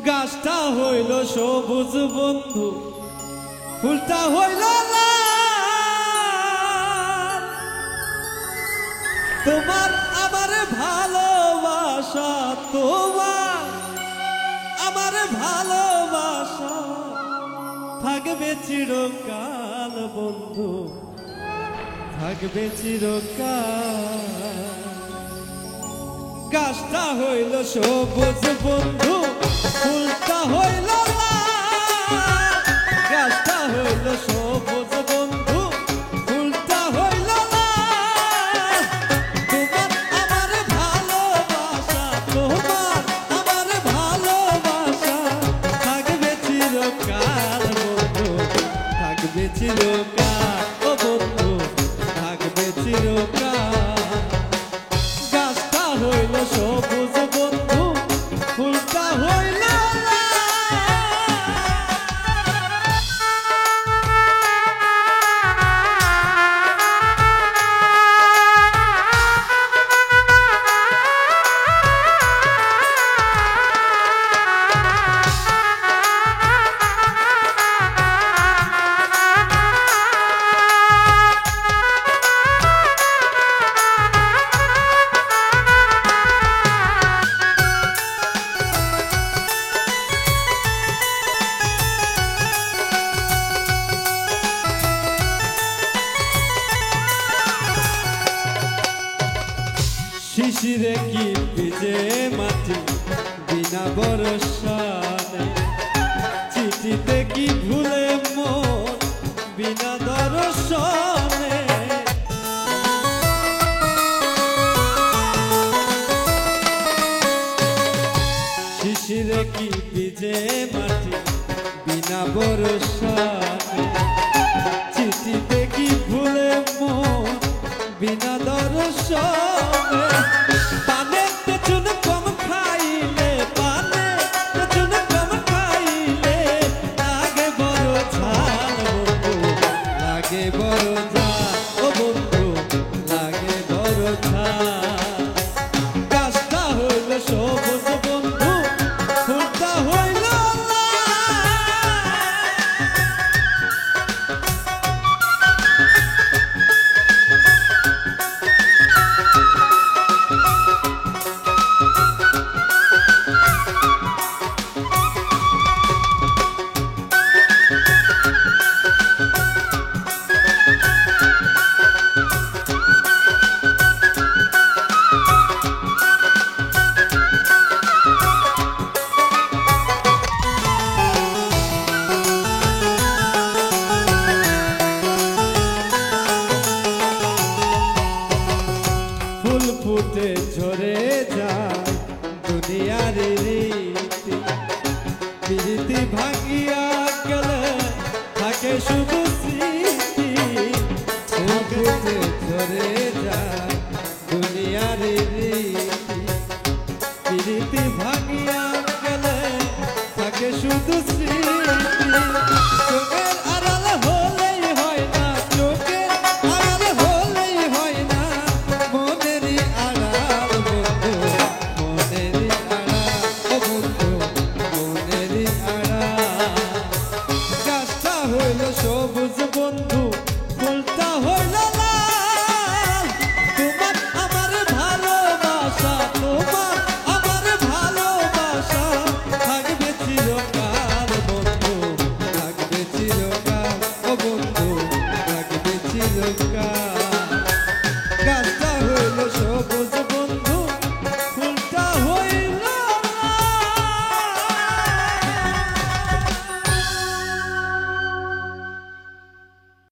গাছটা হইল সবুজ বন্ধু, ফুলটা হইল লাল। তোমার আমার ভালোবাসা, তোমার আমার ভালোবাসা থাকবে চিরকাল বন্ধু, থাকবে চিরকাল। গাছটা হইল সবুজ বন্ধু, ফুলটা হইল লাল। গাছটা হইল সবুজ বন্ধু, ফুলটা হইল লাল। তোমার আমার ভালোবাসা, তোমার আমার ভালোবাসা থাকবে চিরকাল বন্ধু, থাকবে চিরকাল ও বন্ধু, থাকবে চিরকাল। গাছটা হইল সবুজ বন্ধু, ফুলটা হইল শিশিরে কি ভিজে মাটি বিনা বরসানে, চিঠিতে কি ভুলে মন বিনা দর্শনে। শিশিরে কি ভিজে মাটি বিনা বরসানে, চিঠিতে কি ভুলে মন বিনা দর্শনে। পানে চুন কম খাইলে, পানে চুন কম খাইলে লাগে বড় ঝাল বন্ধু, লাগে বড় ঝাল ও বন্ধু, লাগে বড় ঝাল। গাছটা হইল সবুজ বন্ধু, ফুলটা হইল ফুটে ঝরে যায় দুনিয়ার রীতি, প্রীতি ভাঙিয়া গেলে থাকে শুধু স্মৃতি। ফুটে ঝরে যায় দুনিয়ার রীতি, প্রীতি ভাঙিয়া গেলে থাকে শুধু স্মৃতি।